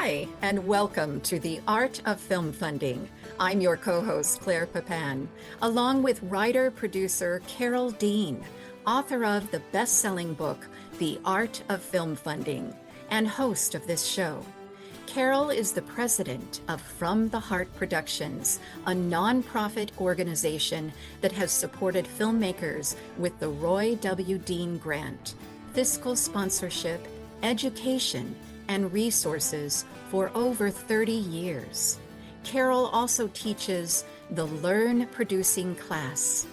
Hi, and welcome to the Art of Film Funding. I'm your co-host, Claire Papin, along with writer-producer Carole Dean, author of the best-selling book, The Art of Film Funding, and host of this show. Carole is the president of From the Heart Productions, a nonprofit organization that has supported filmmakers with the Roy W. Dean Grant, fiscal sponsorship, education, and resources for over 30 years. Carole also teaches the Learn Producing class.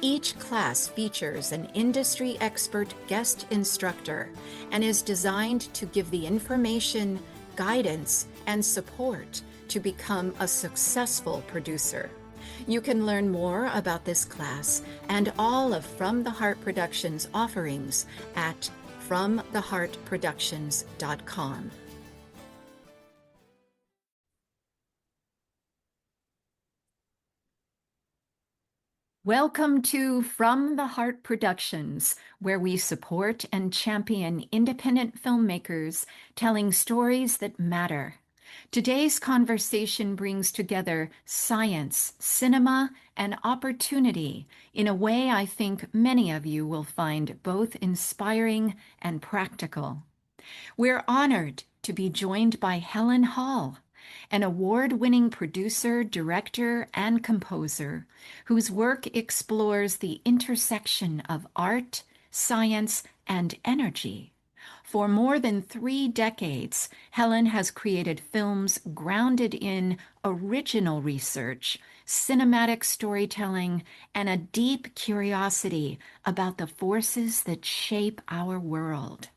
Each class features an industry expert guest instructor and is designed to give the information, guidance, and support to become a successful producer. You can learn more about this class and all of From the Heart Productions offerings at FromTheHeartProductions.com. Welcome to From the Heart Productions, where we support and champion independent filmmakers telling stories that matter. Today's conversation brings together science, cinema, and opportunity in a way I think many of you will find both inspiring and practical. We're honored to be joined by Helen Hall, an award-winning producer, director, and composer whose work explores the intersection of art, science, and energy. For more than 3 decades, Helen has created films grounded in original research, cinematic storytelling, and a deep curiosity about the forces that shape our world.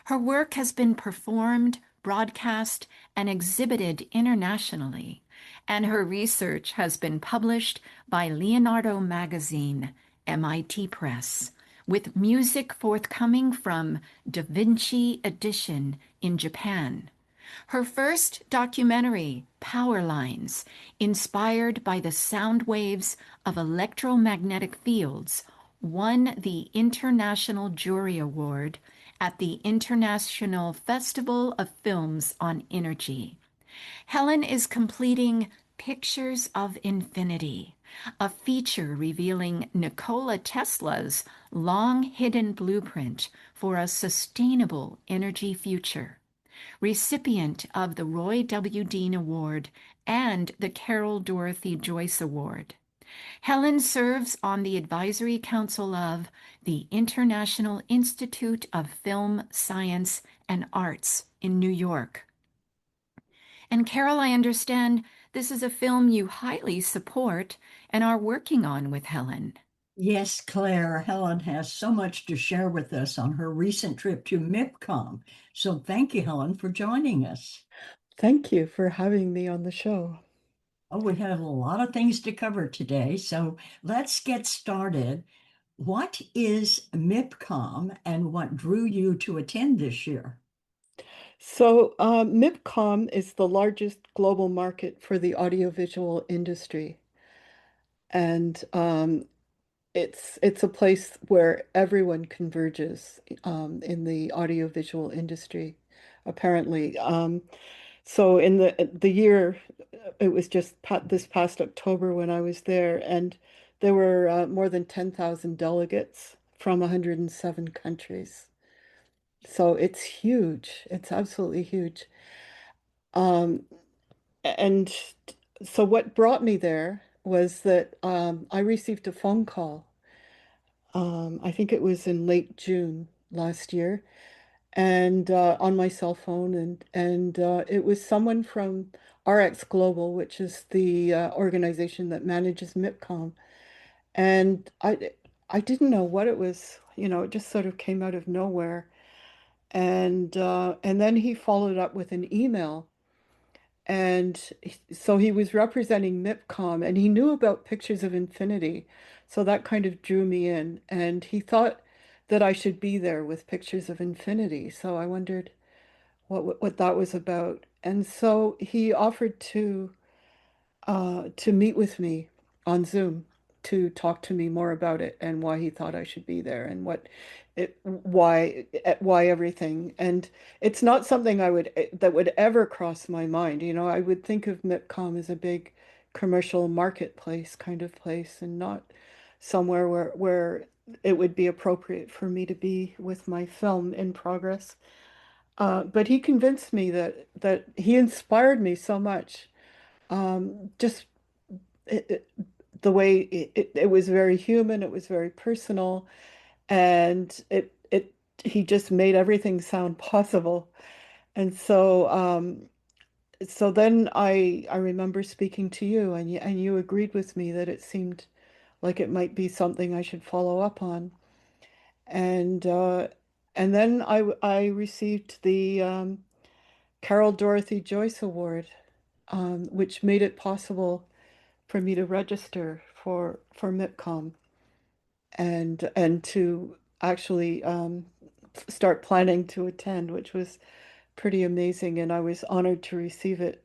Her work has been performed, broadcast, and exhibited internationally, and her research has been published by Leonardo Magazine, MIT Press, with music forthcoming from Da Vinci Edition in Japan. Her first documentary, Power Lines, inspired by the sound waves of electromagnetic fields, won the International Jury Award at the International Festival of Films on Energy. Helen is completing Pictures of Infinity, a feature revealing Nikola Tesla's long-hidden blueprint for a sustainable energy future. Recipient of the Roy W. Dean Award and the Carole Dorothy Joyce Award. Helen serves on the advisory council of the International Institute of Film, Science, and Arts in New York. And Carole, I understand this is a film you highly support and are working on with Helen. Yes, Claire, Helen has so much to share with us on her recent trip to MIPCOM. So thank you, Helen, for joining us. Thank you for having me on the show. Oh, we have a lot of things to cover today, so let's get started. What is MIPCOM and what drew you to attend this year? MIPCOM is the largest global market for the audiovisual industry, and it's a place where everyone converges in the audiovisual industry, apparently. So in the year, it was just this past October when I was there, and there were more than 10,000 delegates from 107 countries. So it's huge. It's absolutely huge. Um, and so what brought me there was that I received a phone call. I think it was in late June last year, and on my cell phone, and it was someone from RX Global, which is the organization that manages MIPCOM, and I didn't know what it was. It just sort of came out of nowhere, and then he followed up with an email. And so he was representing MIPCOM and he knew about Pictures of Infinity. So that kind of drew me in. And he thought that I should be there with Pictures of Infinity. So I wondered what that was about. And so he offered to meet with me on Zoom. to talk to me more about it and why he thought I should be there and why everything. And it's not something that would ever cross my mind. You know, I would think of MIPCOM as a big commercial marketplace kind of place and not somewhere where it would be appropriate for me to be with my film in progress. But he convinced me that he inspired me so much. Just it, it- the way it was very human, it was very personal, and it he just made everything sound possible. And so then I remember speaking to you, and you agreed with me that it seemed like it might be something I should follow up on. And and then I received the Carole Dorothy Joyce Award, which made it possible for me to register for MIPCOM and to actually start planning to attend, which was pretty amazing, and I was honored to receive it.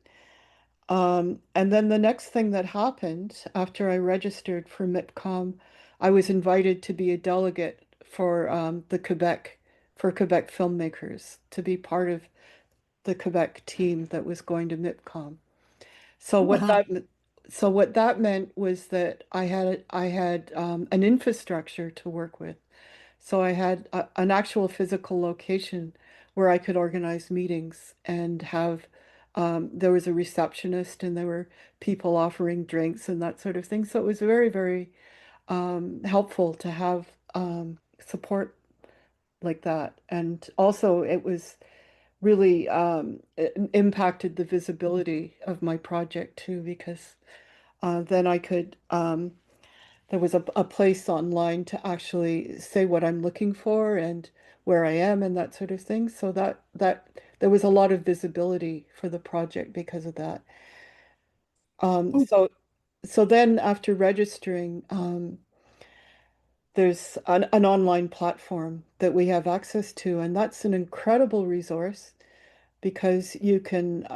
And then the next thing that happened after I registered for MIPCOM, I was invited to be a delegate for Quebec filmmakers to be part of the Quebec team that was going to MIPCOM. So what Wow. that so what that meant was that I had an infrastructure to work with. So I had an actual physical location where I could organize meetings and have there was a receptionist and there were people offering drinks and that sort of thing. So it was very, very helpful to have support like that. And also it was really it impacted the visibility of my project too, because then I could there was a place online to actually say what I'm looking for and where I am and that sort of thing. So that there was a lot of visibility for the project because of that. Um, Oh, so so then after registering, there's an online platform that we have access to, and that's an incredible resource because you can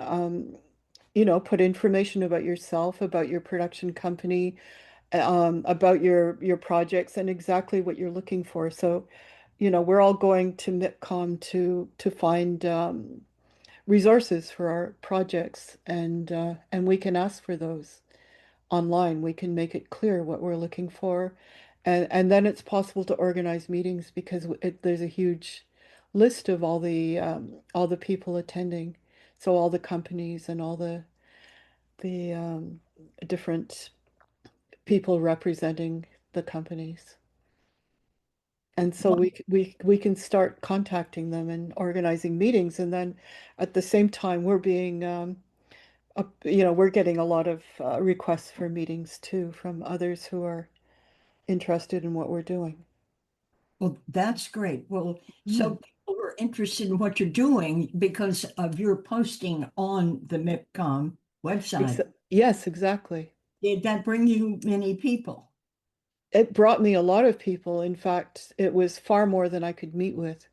you know, put information about yourself, about your production company, about your projects and exactly what you're looking for. So, you know, we're all going to MIPCOM to find resources for our projects, and we can ask for those online. We can make it clear what we're looking for, and then it's possible to organize meetings because there's a huge list of all the people attending, so all the companies and all the different people representing the companies. And so wow. we can start contacting them and organizing meetings, and then at the same time we're being you know, we're getting a lot of requests for meetings too from others who are interested in what we're doing. Well, that's great. Well, so Mm. people are interested in what you're doing because of your posting on the MIPCOM website. Yes, exactly. Did that bring you many people? It brought me a lot of people. In fact, it was far more than I could meet with,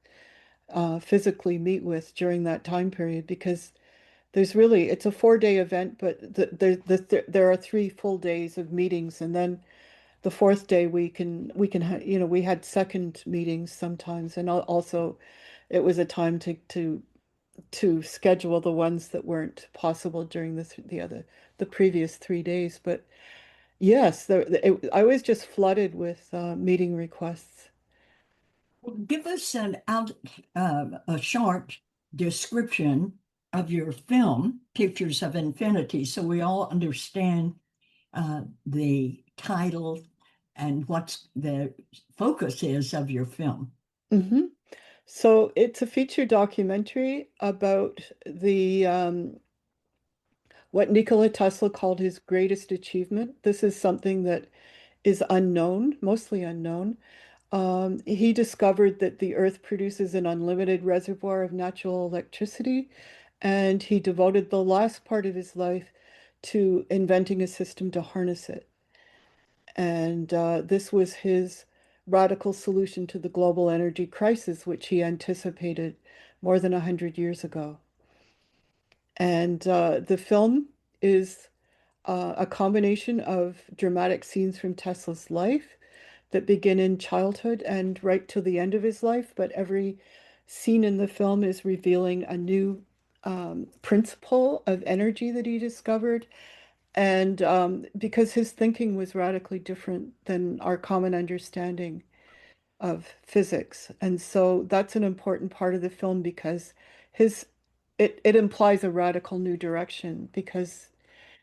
physically meet with during that time period because it's a 4 day event, but there are 3 full days of meetings, and then the fourth day you know, we had second meetings sometimes, and also it was a time to schedule the ones that weren't possible during the previous 3 days. But yes, I was just flooded with meeting requests. Well, give us a short description of your film, Pictures of Infinity, so we all understand the title and what the focus is of your film. Hmm. So it's a feature documentary about the what Nikola Tesla called his greatest achievement. This is something that is unknown, mostly unknown. He discovered that the Earth produces an unlimited reservoir of natural electricity, and he devoted the last part of his life to inventing a system to harness it. And this was his radical solution to the global energy crisis, which he anticipated more than 100 years ago. And the film is a combination of dramatic scenes from Tesla's life that begin in childhood and right to the end of his life, but every scene in the film is revealing a new principle of energy that he discovered. And because his thinking was radically different than our common understanding of physics. And so that's an important part of the film because his it implies a radical new direction because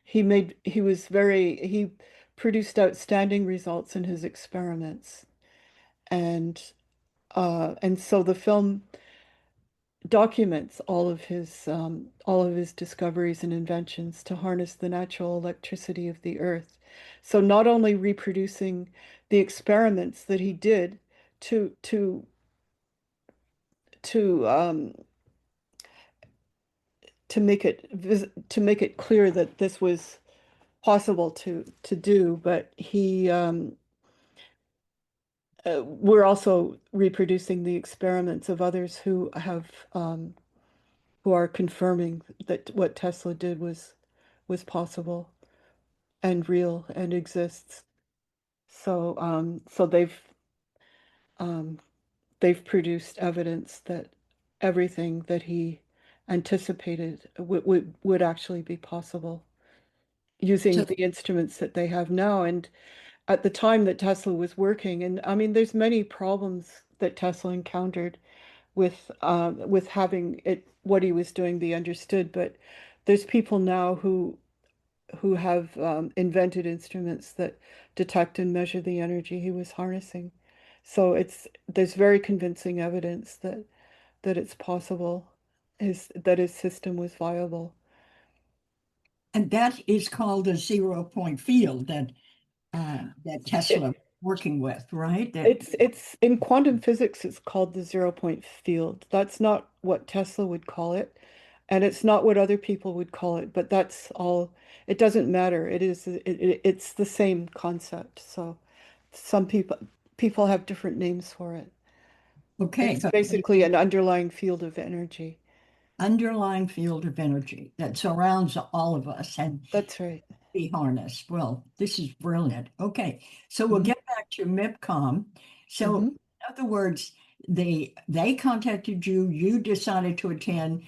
he produced outstanding results in his experiments. And and so the film documents all of his discoveries and inventions to harness the natural electricity of the earth. So not only reproducing the experiments that he did to to to um, to make it clear that this was possible to do, but he we're also reproducing the experiments of others who are confirming that what Tesla did was possible and real and exists. So um, they've produced evidence that everything that he anticipated would actually be possible using So, the instruments that they have now. And at the time that Tesla was working, and I mean, there's many problems that Tesla encountered with having it what he was doing be understood, but there's people now who have invented instruments that detect and measure the energy he was harnessing. So there's very convincing evidence that it's possible, that his system was viable. and that is called a 0 point field that Tesla It, working with, right? That it's in quantum physics, it's called the 0 point field. That's not what Tesla would call it, and it's not what other people would call it, but that's all. It doesn't matter. It's the same concept. So some people have different names for it. okay, It's so basically an underlying field of energy. underlying field of energy that surrounds all of us and That's right. be harnessed. Well, this is brilliant. Okay, so we'll Hmm. get back to MIPCOM. So, Hmm. in other words, they contacted you. You decided to attend.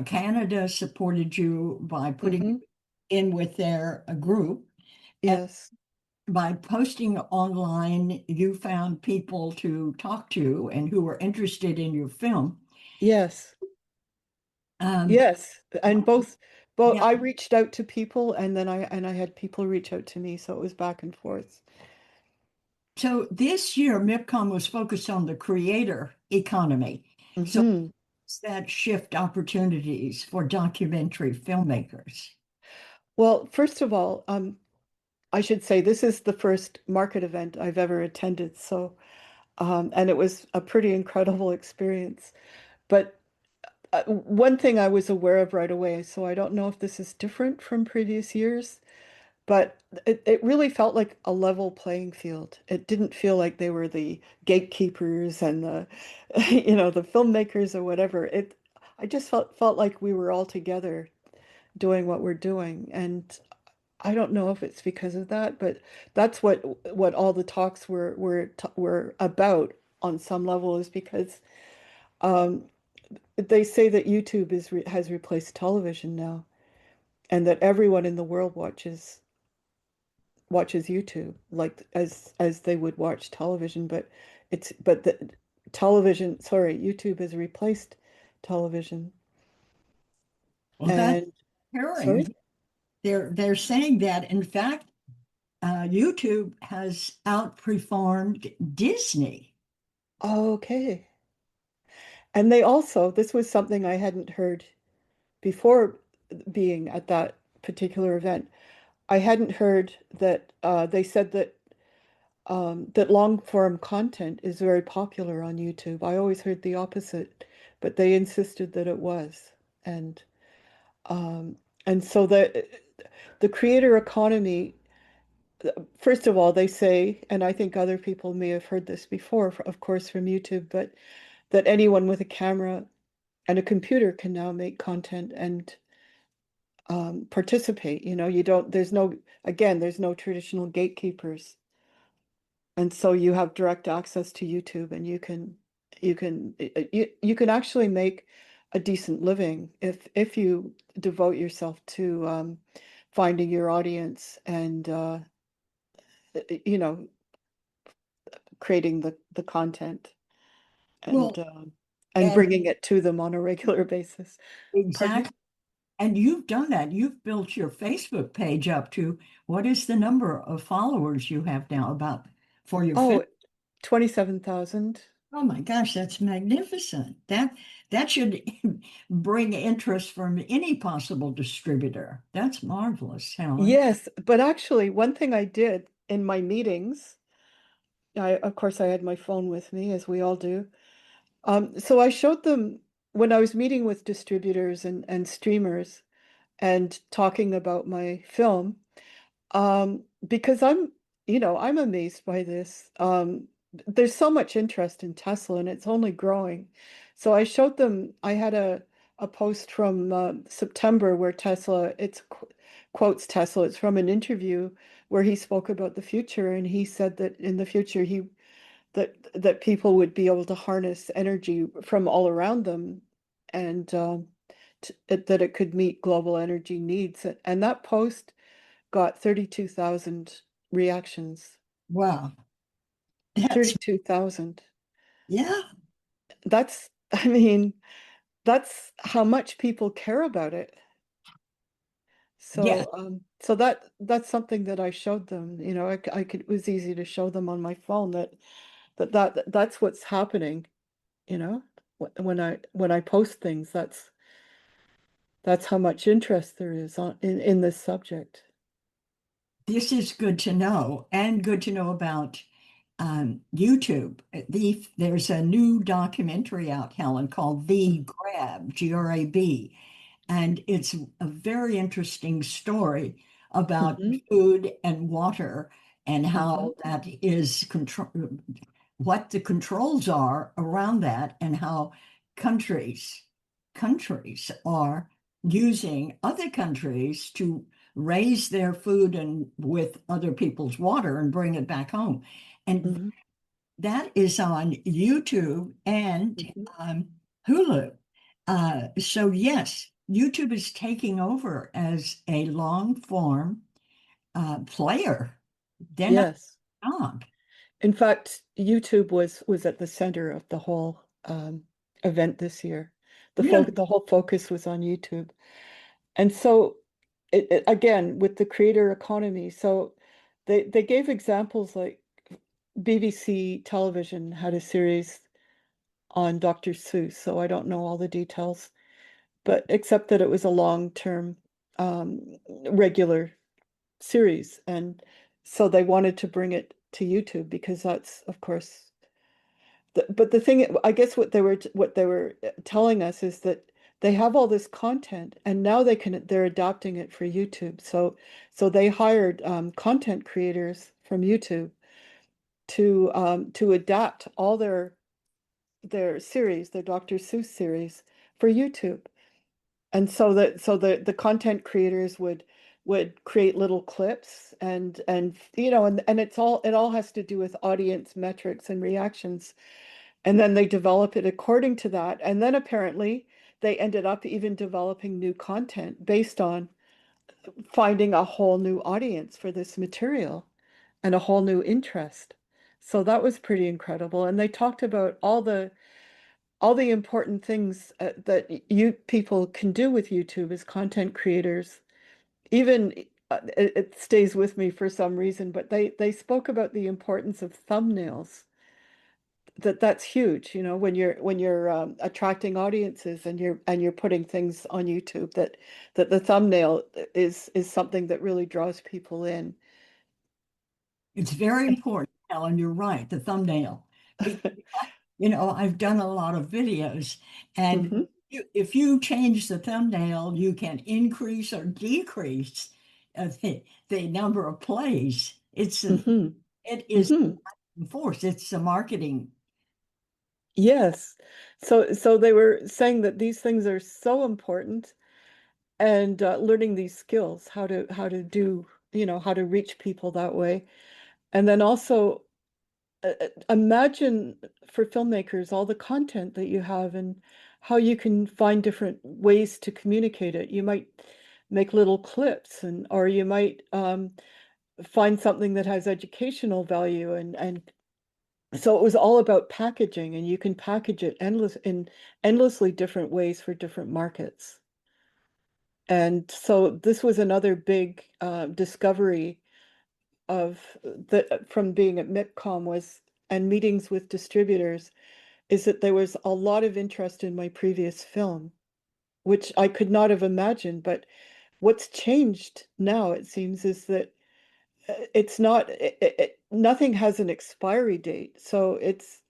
Canada supported you by putting Hmm. in with their group. And Yes. by posting online, you found people to talk to and who were interested in your film. Yes. Um, Yes. And both yeah. I reached out to people and then I had people reach out to me, so it was back and forth. So this year, MIPCOM was focused on the creator economy. So Hmm. does that shift opportunities for documentary filmmakers? Well, first of all, I should say this is the first market event I've ever attended, so and it was a pretty incredible experience. But one thing I was aware of right away, so I don't know if this is different from previous years, but it really felt like a level playing field. It didn't feel like they were the gatekeepers and the, the filmmakers or whatever. I just felt like we were all together doing what we're doing. And I don't know if it's because of that, but that's what all the talks were about on some level is because um, they say that YouTube has replaced television now, and that everyone in the world watches YouTube like as they would watch television, but the television, sorry, YouTube has replaced television. Well, that's And sorry? hearing. They're saying that in fact, YouTube has outperformed Disney. Okay. And they also, this was something I hadn't heard before being at that particular event. I hadn't heard that they said that long form content is very popular on YouTube. I always heard the opposite, but they insisted that it was. And um, and so the creator economy, first of all, they say, and I think other people may have heard this before, of course, from YouTube, but that anyone with a camera and a computer can now make content participate. You don't, there's no traditional gatekeepers. And so you have direct access to YouTube, and you can actually make a decent living if you devote yourself to finding your audience and you know creating the content Well, and and and bringing it to them on a regular basis. Pardon me? exactly. And you've done that. You've built your Facebook page up to what is the number of followers you have now about for your film? Oh, 27,000. Oh my gosh, that's magnificent. That should bring interest from any possible distributor. That's marvelous, Helen. Yes, but actually, one thing I did in my meetings, of course, I had my phone with me, as we all do. So I showed them when I was meeting with distributors and streamers and talking about my film, because I'm amazed by this. There's so much interest in Tesla, and it's only growing. So I showed them, I had a post from September where quotes Tesla. It's from an interview where he spoke about the future, and he said that in the future that people would be able to harness energy from all around them, and that it could meet global energy needs. And that post got 32,000 reactions. Wow. That's 32,000. yeah. That's, I mean, that's how much people care about it. Yes. So that's something that I showed them. It was easy to show them on my phone that's what's happening. You know, when I post things, that's how much interest there is in this subject. This is good to know and good to know about YouTube. There's a new documentary out, Helen, called The Grab, Grab, and it's a very interesting story about Mm-hmm, food and water and mm-hmm, how that is control, what the controls are around that, and how countries countries are using other countries to raise their food and with other people's water and bring it back home. And mm-hmm, that is on YouTube and mm-hmm. Hulu. So yes, YouTube is taking over as a long form player. They're not Yes. wrong. In fact, YouTube was at the center of the whole event this year. Really, The whole focus was on YouTube. And so again with the creator economy, so they gave examples like BBC television had a series on Dr. Seuss, so I don't know all the details, but except that it was a long-term regular series. And so they wanted to bring it to YouTube because that's, of course, but the thing, I guess what they were telling us is that they have all this content, and now they're adapting it for YouTube. So they hired content creators from YouTube to adapt all their series, their Dr. Seuss series, for YouTube. And so the content creators would create little clips, and it all has to do with audience metrics and reactions. And then they develop it according to that. And then apparently they ended up even developing new content based on finding a whole new audience for this material and a whole new interest. So that was pretty incredible. And they talked about all the important things that you people can do with YouTube as content creators. Even it stays with me for some reason, but they spoke about the importance of thumbnails. That's huge, when you're attracting audiences, and you're putting things on YouTube, that the thumbnail is something that really draws people in. it's very important, Helen. You're right, the thumbnail. I've done a lot of videos, and Hmm. if you change the thumbnail, you can increase or decrease the number of plays. Hmm. It is Hmm. force. It's the marketing. Yes. So they were saying that these things are so important, and learning these skills, how to do, how to reach people that way. And then also imagine for filmmakers all the content that you have and how you can find different ways to communicate it. You might make little clips, and or you might find something that has educational value, and so it was all about packaging, and you can package it in endlessly different ways for different markets. And so this was another big discovery of the from being at MIPCOM was and meetings with distributors, is that there was a lot of interest in my previous film, which I could not have imagined. But what's changed now, it seems, is that it's not nothing has an expiry date. So it's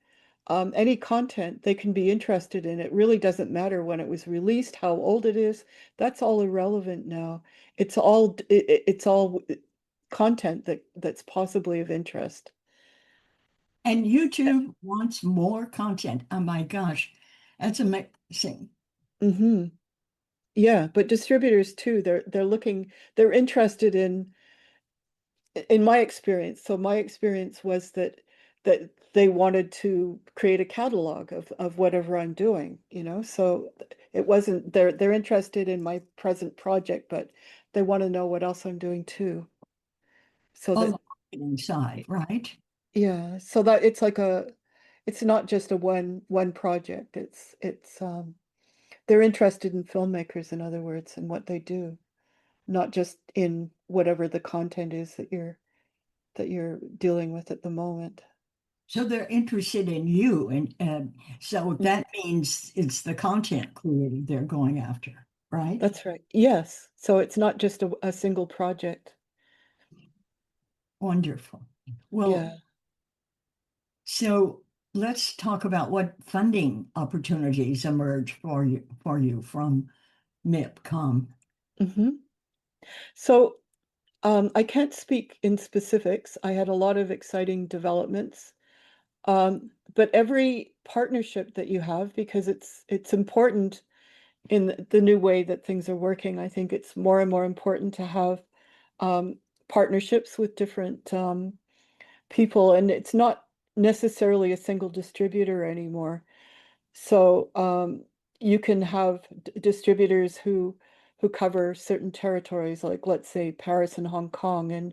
any content they can be interested in. It really doesn't matter when it was released, how old it is. That's all irrelevant now. It's all content that's possibly of interest. And YouTube wants more content. Oh my gosh, that's amazing. Hmm. Yeah, but distributors too, they're interested in my experience. So my experience was that they wanted to create a catalog of whatever I'm doing, So it wasn't they're interested in my present project, but they want to know what else I'm doing too. So On that the marketing side, right? yeah, so that it's not just a one project. It's they're interested in filmmakers, in other words, and what they do, not just in whatever the content is that you're dealing with at the moment. So they're interested in you. And so Mhm. that means it's the content creator they're going after, right? That's right. Yes. So it's not just a single project. Wonderful. Well, Yeah. so let's talk about what funding opportunities emerge for you from MIPCOM. Hmm. So I can't speak in specifics. I had a lot of exciting developments. But every partnership that you have, because it's important in the new way that things are working, I think it's more and more important to have um, partnerships with different people, and it's not necessarily a single distributor anymore. So you can have distributors who cover certain territories, like let's say Paris and Hong Kong,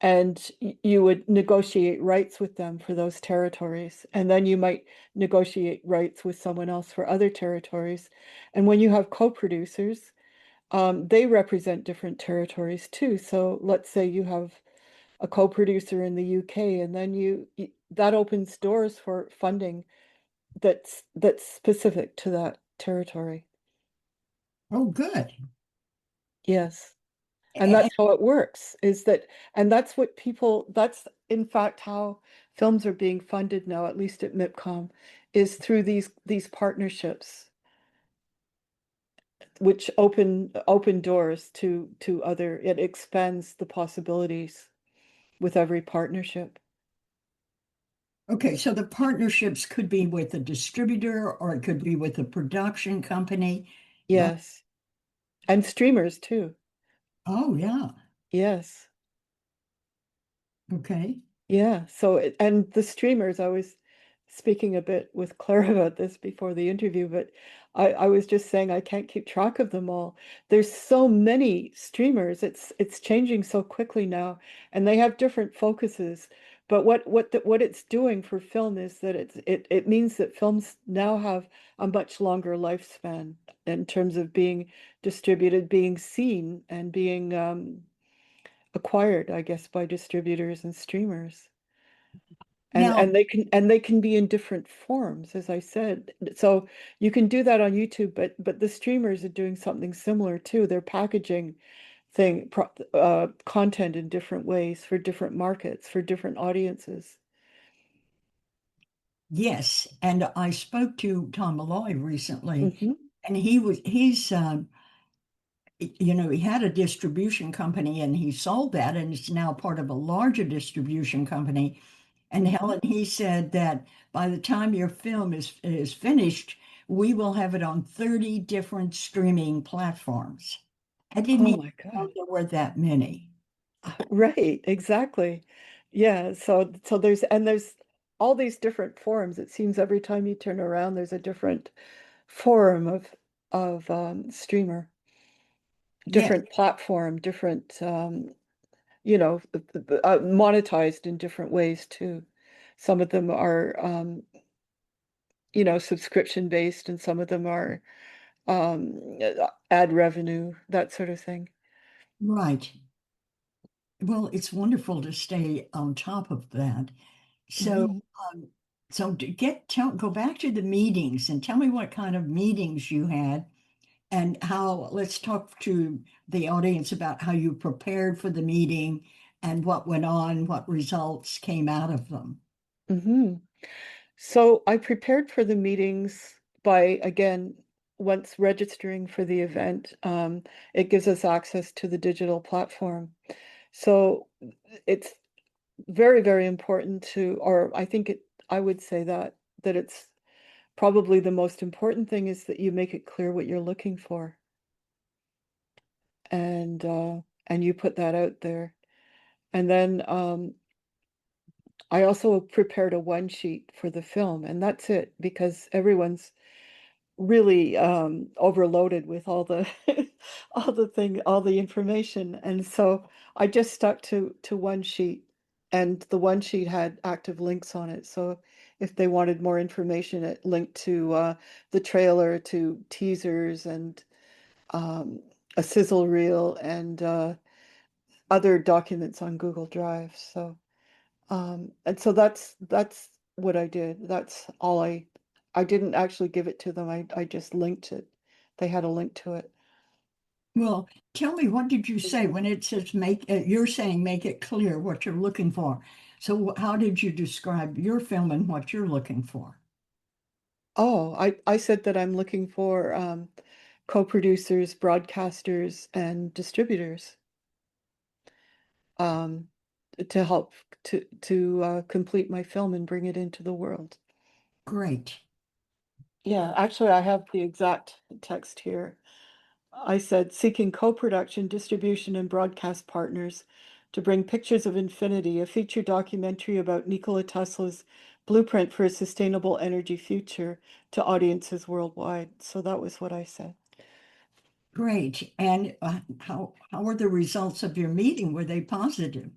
and you would negotiate rights with them for those territories, and then you might negotiate rights with someone else for other territories. And when you have co-producers, they represent different territories too. So let's say you have a co-producer in the UK, and then that opens doors for funding that's specific to that territory. Oh, good. Yes. And And that's how it works, and that's in fact how films are being funded now, at least at MIPCOM, is through these partnerships, which open doors to other, it expands the possibilities with every partnership. okay, so the partnerships could be with a distributor or it could be with a production company, right? Yes. And streamers too. Oh, yeah. Yes. Okay. Yeah, so and the streamers, I was speaking a bit with Claire about this before the interview, but I was just saying I can't keep track of them all. There's so many streamers. It's changing so quickly now, and they have different focuses. But what it's doing for film is that it means that films now have a much longer lifespan in terms of being distributed, being seen, and being acquired, I guess, by distributors and streamers. And Now, and they can be in different forms, as I said. So you can do that on YouTube, but the streamers are doing something similar too. They're packaging content in different ways for different markets, for different audiences. yes, and I spoke to Tom Malloy recently, Hmm. and he had a distribution company and he sold that, and it's now part of a larger distribution company. And Hmm. Helen, he said that by the time your film is finished, we will have it on 30 different streaming platforms. I didn't Oh even my know God. there were that many. Right, exactly. Yeah, so there's all these different forums. It seems every time you turn around, there's a different forum of streamer, Yes, different platform, different monetized in different ways too. Some of them are subscription based, and some of them are ad revenue, that sort of thing. right. Well, it's wonderful to stay on top of that. So, Hmm. um, so go back to the meetings and tell me what kind of meetings you had and how, let's talk to the audience about how you prepared for the meeting and what went on, what results came out of them. Hmm. So I prepared for the meetings by, again, once registering for the event, it gives us access to the digital platform. So it's very, very important or I would say that it's probably the most important thing is that you make it clear what you're looking for, and uh, and you put that out there. And then I also prepared a one sheet for the film, and that's it because everyone's really overloaded with all the all the information, and so I just stuck to one sheet, and the one sheet had active links on it. So if they wanted more information, it linked to the trailer, to teasers, and um, a sizzle reel, and other documents on Google Drive. And so that's what I did. That's all I didn't actually give it to them. I just linked it. They had a link to it. Well, tell me, what did you say when it says you're saying make it clear what you're looking for. So how did you describe your film and what you're looking for? Oh, I said that I'm looking for co-producers, broadcasters, and distributors um, to help to complete my film and bring it into the world. Great. Yeah, actually, I have the exact text here. I said, seeking co-production, distribution, and broadcast partners to bring Pictures of Infinity, a feature documentary about Nikola Tesla's blueprint for a sustainable energy future, to audiences worldwide. So that was what I said. Great. And how were the results of your meeting? Were they positive?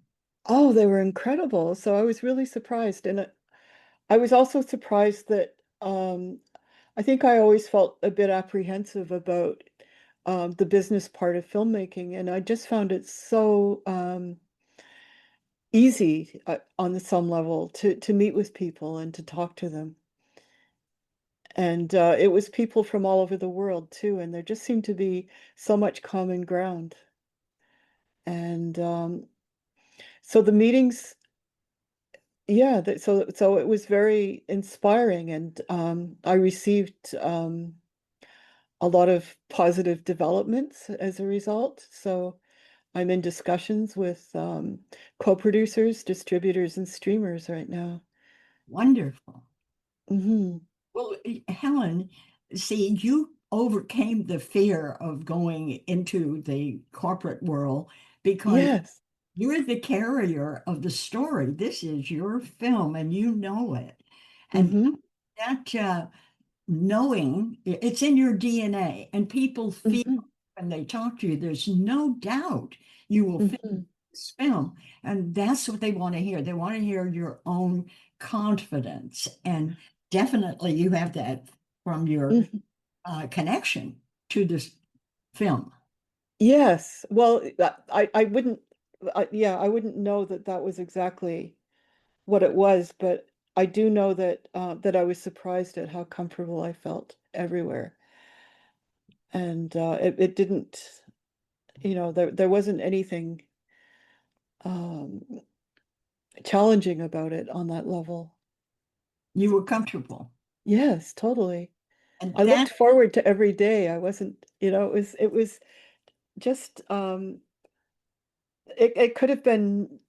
Oh, they were incredible. So I was really surprised. And I was also surprised that I think I always felt a bit apprehensive about the business part of filmmaking. And I just found it so easy on some level to meet with people and to talk to them. And it was people from all over the world too, and there just seemed to be so much common ground. And so the meetings, yeah, so it was very inspiring, and I received a lot of positive developments as a result. So I'm in discussions with co-producers, distributors, and streamers right now. Wonderful. Hmm. Well, Helen, see, you overcame the fear of going into the corporate world because Yes. you're the carrier of the story. This is your film and you know it. And Hmm. that knowing, it's in your DNA, and people feel Hmm. when they talk to you, there's no doubt you will finish Hmm. this film. And that's what they want to hear. They want to hear your own confidence. And definitely you have that from your Hmm. connection to this film. Yes. Well, I wouldn't, yeah, I wouldn't know that that was exactly what it was, but I do know that I was surprised at how comfortable I felt everywhere, and it didn't, there wasn't anything um, challenging about it on that level. You were comfortable. Yes, totally. And I looked that, forward to every day. I wasn't, it was just it could have been.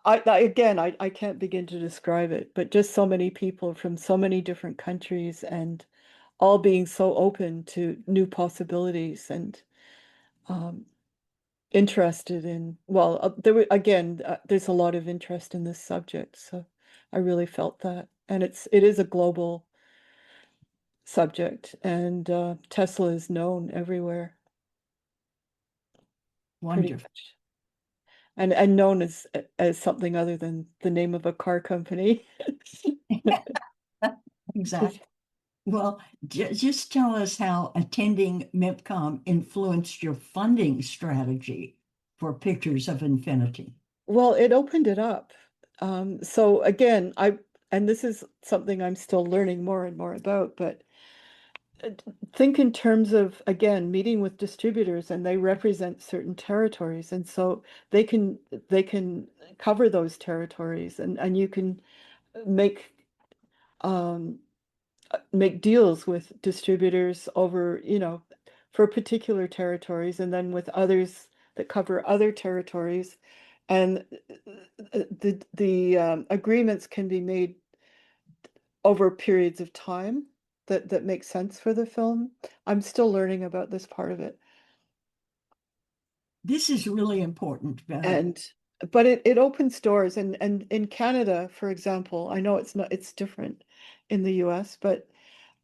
Again, I can't begin to describe it, but just so many people from so many different countries and all being so open to new possibilities. And um, interested in, well, there were, again, there's a lot of interest in this subject, so I really felt that. And it is a global subject, and Tesla is known everywhere, pretty Wonderful. much. And known as something other than the name of a car company. Exactly. Well, just tell us how attending MIPCOM influenced your funding strategy for Pictures of Infinity. Well, it opened it up. So again, and this is something I'm still learning more and more about, but uh, think in terms of, again, meeting with distributors, and they represent certain territories, and so they can cover those territories, and you can make um make deals with distributors over, for particular territories, and then with others that cover other territories. And the agreements can be made over periods of time that make sense for the film. I'm still learning about this part of it. This is really important. And but it opens doors, and in Canada, for example, I know it's different in the US, but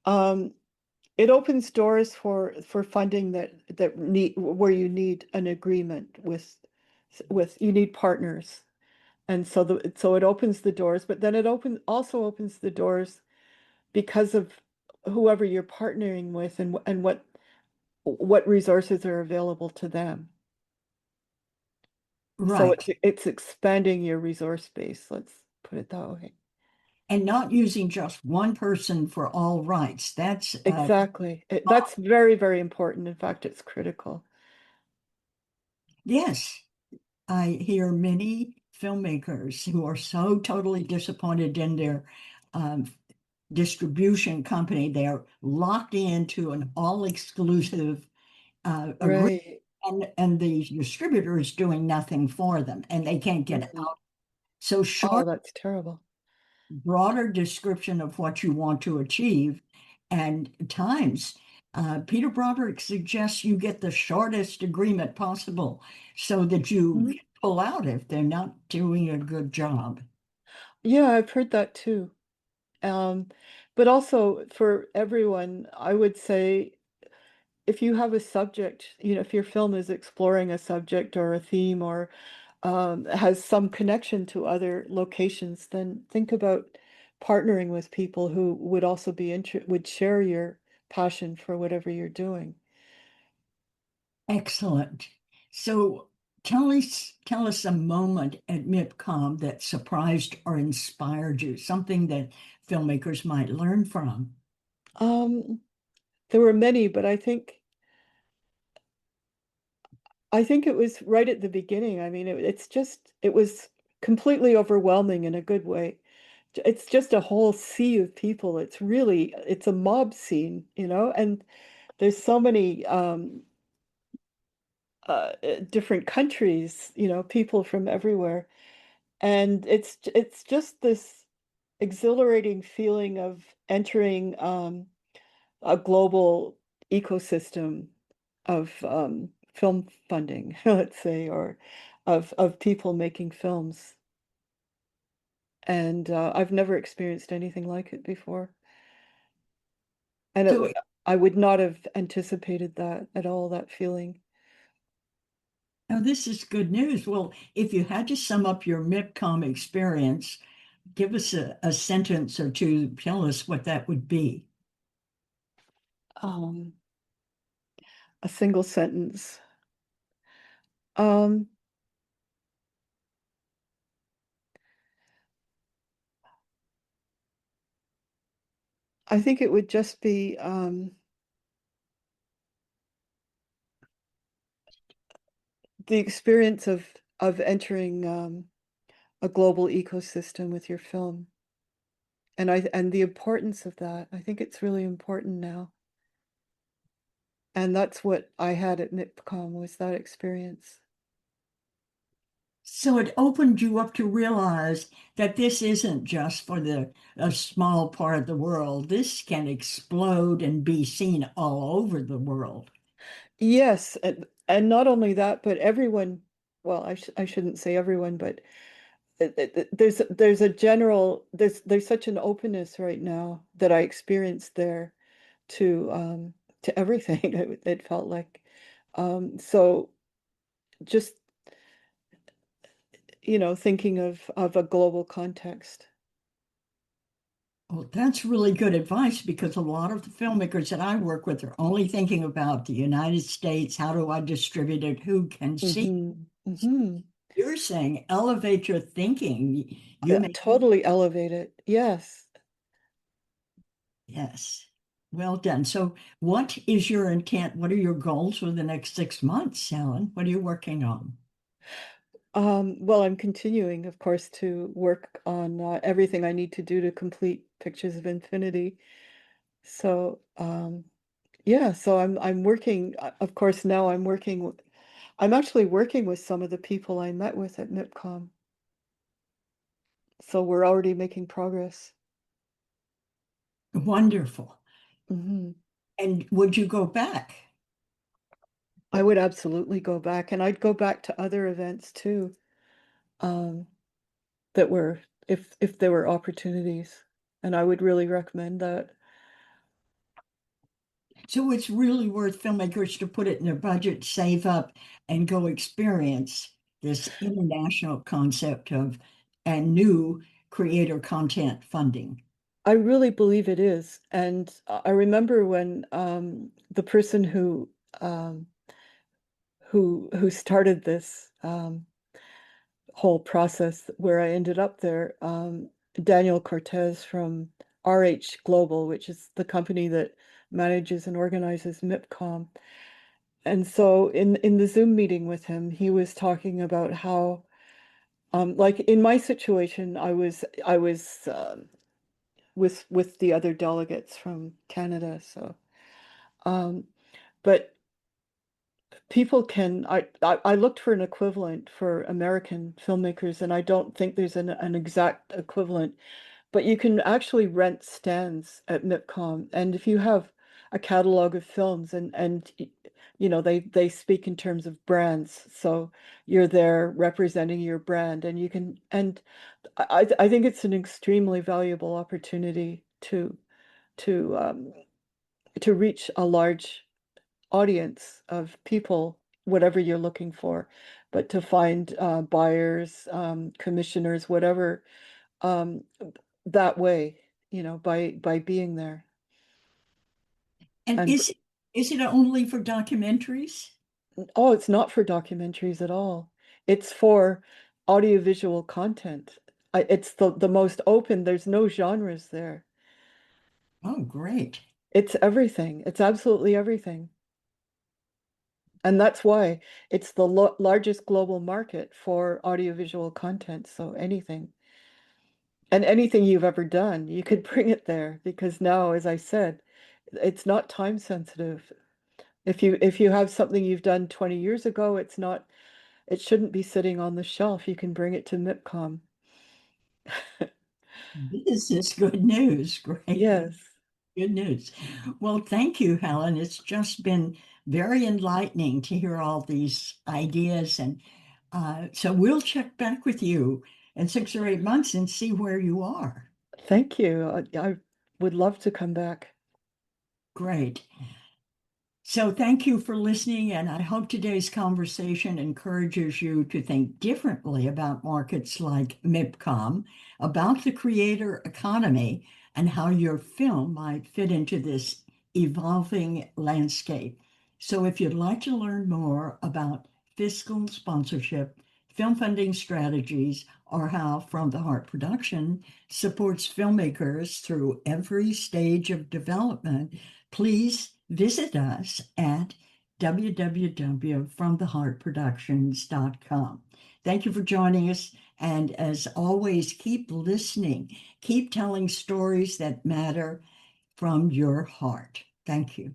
um it opens doors for funding that need where you need an agreement with you need partners. And so it opens the doors, but then it also opens the doors because of whoever you're partnering with, and what resources are available to them. So Right. it's expanding your resource base, let's put it that way. And not using just one person for all rights. That's Exactly. That's very, very important. In fact, it's critical. yes. I hear many filmmakers who are so totally disappointed in their um, distribution company. They're locked into an all-exclusive agreement, Right. and the distributor is doing nothing for them, and they can't get Mhm. out. So Oh, short, that's terrible. broader description of what you want to achieve, and times. Peter Broderick suggests you get the shortest agreement possible so that you Mhm. can pull out if they're not doing a good job. Yeah, I've heard that too. Um, but also for everyone, I would say if you have a subject, if your film is exploring a subject or a theme, or has some connection to other locations, then think about partnering with people who would also would share your passion for whatever you're doing. Excellent. So tell us a moment at MIPCOM that surprised or inspired you, something that filmmakers might learn from. Um, there were many, but I think it was right at the beginning. I mean, it was completely overwhelming in a good way. It's just a whole sea of people. It's a mob scene, and there's so many different countries, people from everywhere. And it's just this exhilarating feeling of entering a global ecosystem of film funding, let's say, or of people making films. And I've never experienced anything like it before. And So I would not have anticipated that at all, that feeling. now this is good news. Well, if you had to sum up your MIPCOM experience, give us a sentence or two, tell us what that would be. Um, a single sentence. Um, I think it would just be the experience of entering a global ecosystem with your film. And the importance of that. I think it's really important now. And that's what I had at MIPCOM, was that experience. So it opened you up to realize that this isn't just for a small part of the world. This can explode and be seen all over the world. Yes, and not only that, but everyone, well, I shouldn't say everyone, but there's a general there's such an openness right now that I experienced there to everything. It felt like so just thinking of a global context. Well, that's really good advice because a lot of the filmmakers that I work with are only thinking about the United States. How do I distribute it? Who can see? Hmm. Hmm. You're saying elevate your thinking. You Yeah, may, totally elevate it. Yes. yes. Well done. So, what is your intent? What are your goals for the next 6 months, Helen? What are you working on? Well, I'm continuing, of course, to work on everything I need to do to complete Pictures of Infinity. So, yeah, so I'm working, of course, now I'm actually working with some of the people I met with at MIPCOM. So we're already making progress. Wonderful. Hmm. And would you go back? I would absolutely go back, and I'd go back to other events too, um, that were if there were opportunities, and I would really recommend that. So it's really worth filmmakers to put it in their budget, save up, and go experience this international concept of and new creator content funding. I really believe it is, and I remember when the person um, who started this whole process where I ended up there, Daniel Cortez from RH Global, which is the company that manages and organizes MIPCOM. And so in the Zoom meeting with him, he was talking about how, like in my situation, I was with the other delegates from Canada. So, um, but people can I looked for an equivalent for American filmmakers, and I don't think there's an exact equivalent, but you can actually rent stands at MIPCOM, and if you have a catalog of films and they speak in terms of brands, so you're there representing your brand, and you can and I think it's an extremely valuable opportunity to to reach a large audience of people, whatever you're looking for, but to find buyers, commissioners, whatever, um, that way, by being there. And And is it only for documentaries? oh, it's not for documentaries at all. It's for audiovisual content. It's the most open. There's no genres there. Oh, great. It's everything. It's absolutely everything. And that's why it's the lo largest global market for audiovisual content. So anything and anything you've ever done, you could bring it there because now, as I said, it's not time sensitive. If you have something you've done 20 years ago, it shouldn't be sitting on the shelf. You can bring it to MIPCOM. This is good news. Great. Yes. Good news. Well, thank you, Helen. It's just been very enlightening to hear all these ideas. And so we'll check back with you in 6 or 8 months and see where you are. Thank you. I would love to come back. Great. So thank you for listening, and I hope today's conversation encourages you to think differently about markets like MIPCOM, about the creator economy, and how your film might fit into this evolving landscape. So if you'd like to learn more about fiscal sponsorship, film funding strategies, or how From the Heart Production supports filmmakers through every stage of development, please visit us at www.fromtheheartproductions.com. Thank you for joining us. And as always, keep listening, keep telling stories that matter from your heart. Thank you.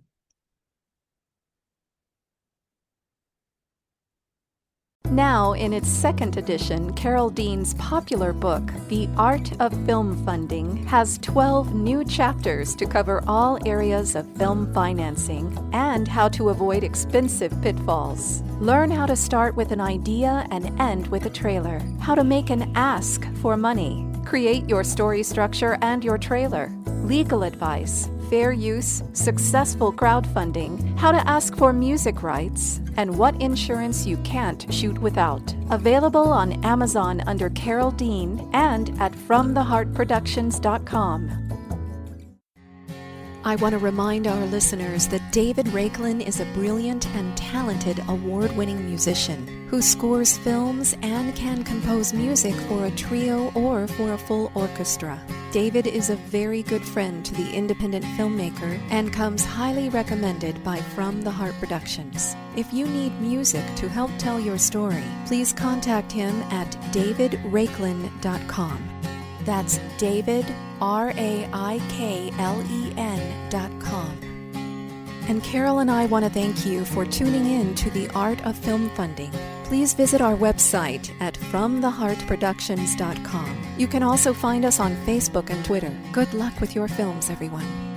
Now, in its second edition, Carole Dean's popular book, The Art of Film Funding, has 12 new chapters to cover all areas of film financing and how to avoid expensive pitfalls. Learn how to start with an idea and end with a trailer, how to make an ask for money, create your story structure and your trailer, legal advice, fair use, successful crowdfunding, how to ask for music rights, and what insurance you can't shoot without. Available on Amazon under Carole Dean and at FromTheHeartProductions.com. I want to remind our listeners that David Raiklin is a brilliant and talented award-winning musician who scores films and can compose music for a trio or for a full orchestra. David is a very good friend to the independent filmmaker and comes highly recommended by From the Heart Productions. If you need music to help tell your story, please contact him at davidraiklin.com. That's David, RAIKLEN.com. And Carole and I want to thank you for tuning in to The Art of Film Funding. Please visit our website at FromTheHeartProductions.com. You can also find us on Facebook and Twitter. Good luck with your films, everyone.